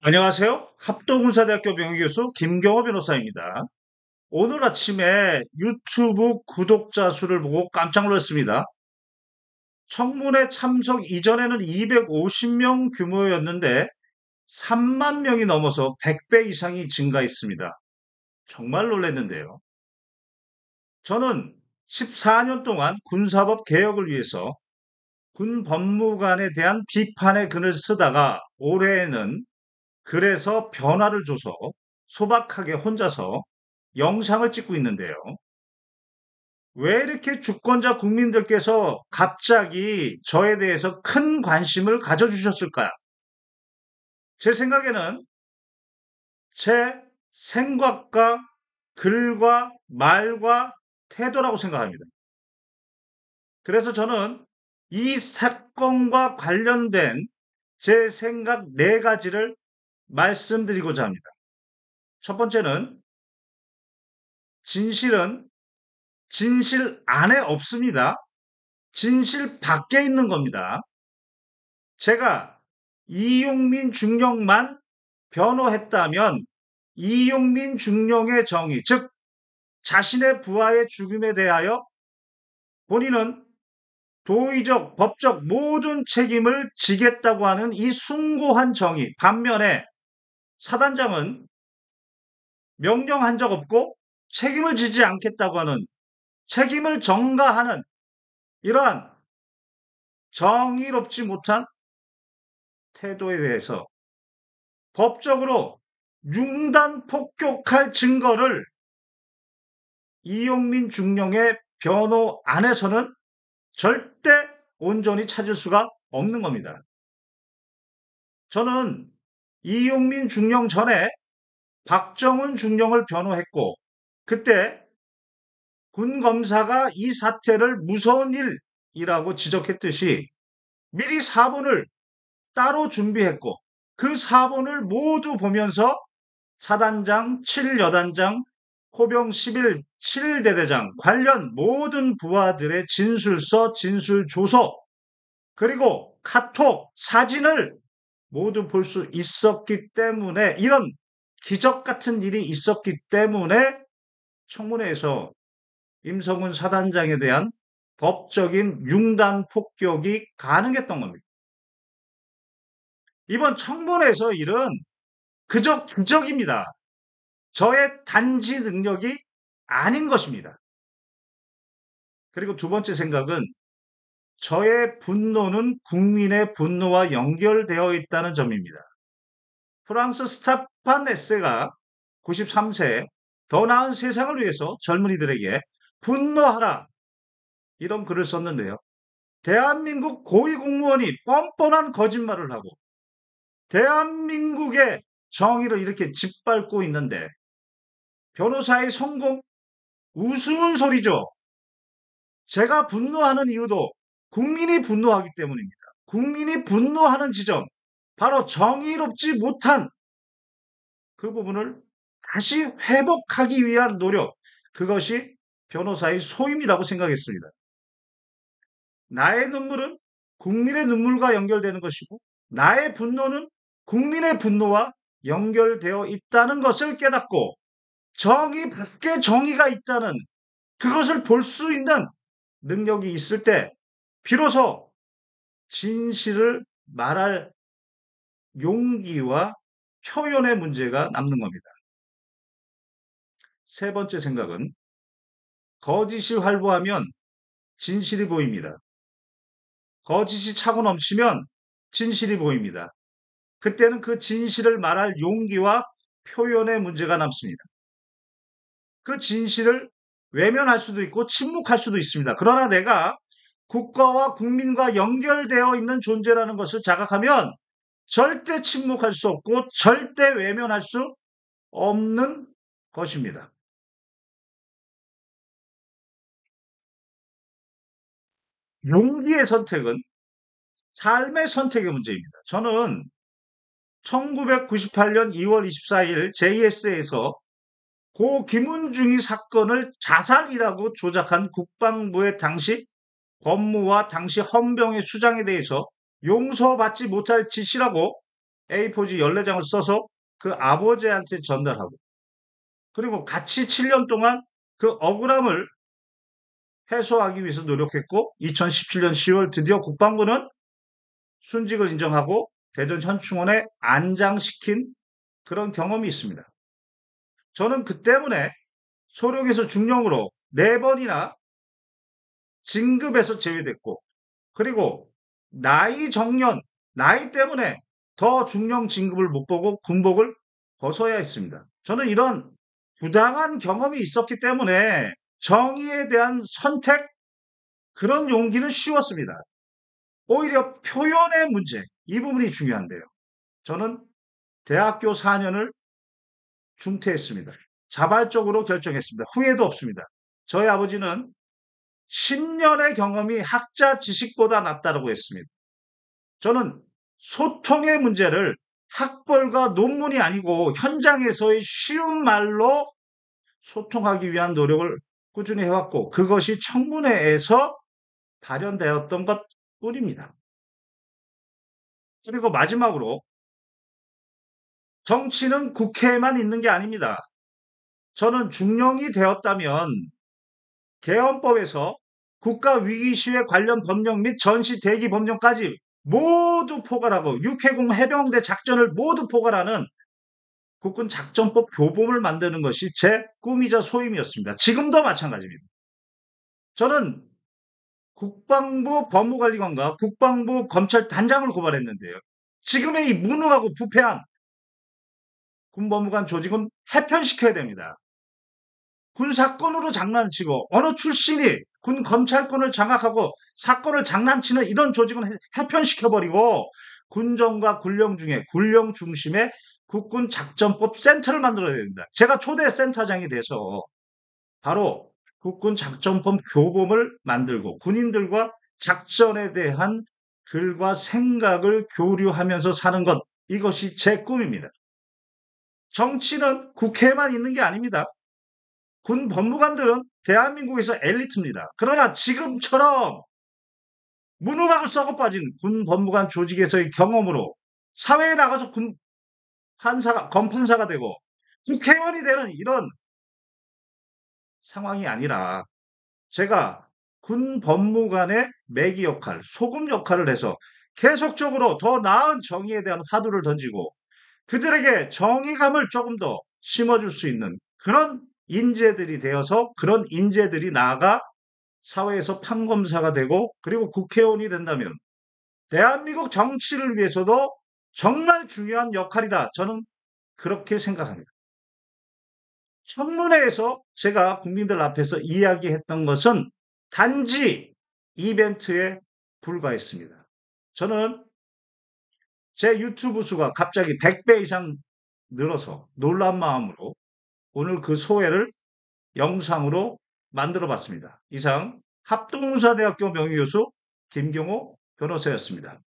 안녕하세요. 합동군사대학교 명예교수 김경호 변호사입니다. 오늘 아침에 유튜브 구독자 수를 보고 깜짝 놀랐습니다. 청문회 참석 이전에는 250명 규모였는데 3만 명이 넘어서 100배 이상이 증가했습니다. 정말 놀랐는데요. 저는 14년 동안 군사법 개혁을 위해서 군 법무관에 대한 비판의 글을 쓰다가 올해에는 그래서 변화를 줘서 소박하게 혼자서 영상을 찍고 있는데요. 왜 이렇게 주권자 국민들께서 갑자기 저에 대해서 큰 관심을 가져주셨을까요? 제 생각에는 제 생각과 글과 말과 태도라고 생각합니다. 그래서 저는 이 사건과 관련된 제 생각 네 가지를 말씀드리고자 합니다. 첫 번째는 진실은 진실 안에 없습니다. 진실 밖에 있는 겁니다. 제가 이용민 중령만 변호했다면 이용민 중령의 정의, 즉 자신의 부하의 죽음에 대하여 본인은 도의적, 법적 모든 책임을 지겠다고 하는 이 숭고한 정의, 반면에 사단장은 명령한 적 없고 책임을 지지 않겠다고 하는, 책임을 전가하는 이러한 정의롭지 못한 태도에 대해서 법적으로 융단 폭격할 증거를 이용민 중령의 변호 안에서는 절대 온전히 찾을 수가 없는 겁니다. 저는 이용민 중령 전에 박정훈 중령을 변호했고, 그때 군 검사가 이 사태를 무서운 일이라고 지적했듯이 미리 사본을 따로 준비했고, 그 사본을 모두 보면서 사단장, 7여단장, 호병 11, 7대대장 관련 모든 부하들의 진술서, 진술조서, 그리고 카톡, 사진을 모두 볼 수 있었기 때문에 이런 기적 같은 일이 있었기 때문에 청문회에서 임성훈 사단장에 대한 법적인 융단 폭격이 가능했던 겁니다. 이번 청문회에서 일은 그저 기적입니다. 저의 단지 능력이 아닌 것입니다. 그리고 두 번째 생각은 저의 분노는 국민의 분노와 연결되어 있다는 점입니다. 프랑스 스타판 에세가 93세 더 나은 세상을 위해서 젊은이들에게 분노하라 이런 글을 썼는데요. 대한민국 고위공무원이 뻔뻔한 거짓말을 하고 대한민국의 정의를 이렇게 짓밟고 있는데 변호사의 성공 우스운 소리죠. 제가 분노하는 이유도 국민이 분노하기 때문입니다. 국민이 분노하는 지점, 바로 정의롭지 못한 그 부분을 다시 회복하기 위한 노력, 그것이 변호사의 소임이라고 생각했습니다. 나의 눈물은 국민의 눈물과 연결되는 것이고, 나의 분노는 국민의 분노와 연결되어 있다는 것을 깨닫고, 정의 밖에 정의가 있다는 그것을 볼 수 있는 능력이 있을 때, 비로소 진실을 말할 용기와 표현의 문제가 남는 겁니다. 세 번째 생각은 거짓이 활보하면 진실이 보입니다. 거짓이 차고 넘치면 진실이 보입니다. 그때는 그 진실을 말할 용기와 표현의 문제가 남습니다. 그 진실을 외면할 수도 있고 침묵할 수도 있습니다. 그러나 내가 국가와 국민과 연결되어 있는 존재라는 것을 자각하면 절대 침묵할 수 없고 절대 외면할 수 없는 것입니다. 용기의 선택은 삶의 선택의 문제입니다. 저는 1998년 2월 24일 JS에서 고 김은중이 사건을 자살이라고 조작한 국방부의 당시 법무와 당시 헌병의 수장에 대해서 용서받지 못할 짓이라고 A4지 14장을 써서 그 아버지한테 전달하고 그리고 같이 7년 동안 그 억울함을 해소하기 위해서 노력했고 2017년 10월 드디어 국방부는 순직을 인정하고 대전 현충원에 안장시킨 그런 경험이 있습니다. 저는 그 때문에 소령에서 중령으로 4번이나 진급에서 제외됐고 그리고 나이 정년, 나이 때문에 더 중령 진급을 못 보고 군복을 벗어야 했습니다. 저는 이런 부당한 경험이 있었기 때문에 정의에 대한 선택, 그런 용기는 쉬웠습니다. 오히려 표현의 문제, 이 부분이 중요한데요. 저는 대학교 4년을 중퇴했습니다. 자발적으로 결정했습니다. 후회도 없습니다. 저희 아버지는 10년의 경험이 학자 지식보다 낫다고 했습니다. 저는 소통의 문제를 학벌과 논문이 아니고 현장에서의 쉬운 말로 소통하기 위한 노력을 꾸준히 해왔고 그것이 청문회에서 발현되었던 것 뿐입니다. 그리고 마지막으로 정치는 국회에만 있는 게 아닙니다. 저는 중령이 되었다면 개헌법에서 국가위기시에 관련 법령 및 전시 대기 법령까지 모두 포괄하고 육해공 해병대 작전을 모두 포괄하는 국군 작전법 교본을 만드는 것이 제 꿈이자 소임이었습니다. 지금도 마찬가지입니다. 저는 국방부 법무관리관과 국방부 검찰단장을 고발했는데요. 지금의 이 무능하고 부패한 군법무관 조직은 해편시켜야 됩니다. 군 사건으로 장난치고 어느 출신이 군 검찰권을 장악하고 사건을 장난치는 이런 조직은 해편시켜버리고 군정과 군령 중에 군령 중심의 국군 작전법 센터를 만들어야 됩니다. 제가 초대 센터장이 돼서 바로 국군 작전법 교범을 만들고 군인들과 작전에 대한 글과 생각을 교류하면서 사는 것, 이것이 제 꿈입니다. 정치는 국회에만 있는 게 아닙니다. 군 법무관들은 대한민국에서 엘리트입니다. 그러나 지금처럼 무능하고 썩어 빠진 군 법무관 조직에서의 경험으로 사회에 나가서 군 판사가, 검판사가 되고 국회의원이 되는 이런 상황이 아니라 제가 군 법무관의 매기 역할, 소금 역할을 해서 계속적으로 더 나은 정의에 대한 화두를 던지고 그들에게 정의감을 조금 더 심어줄 수 있는 그런 인재들이 되어서 그런 인재들이 나아가 사회에서 판검사가 되고 그리고 국회의원이 된다면 대한민국 정치를 위해서도 정말 중요한 역할이다. 저는 그렇게 생각합니다. 청문회에서 제가 국민들 앞에서 이야기했던 것은 단지 이벤트에 불과했습니다. 저는 제 유튜브 수가 갑자기 100배 이상 늘어서 놀란 마음으로 오늘 그 소회를 영상으로 만들어 봤습니다. 이상 합동문사대학교 명예교수 김경호 변호사였습니다.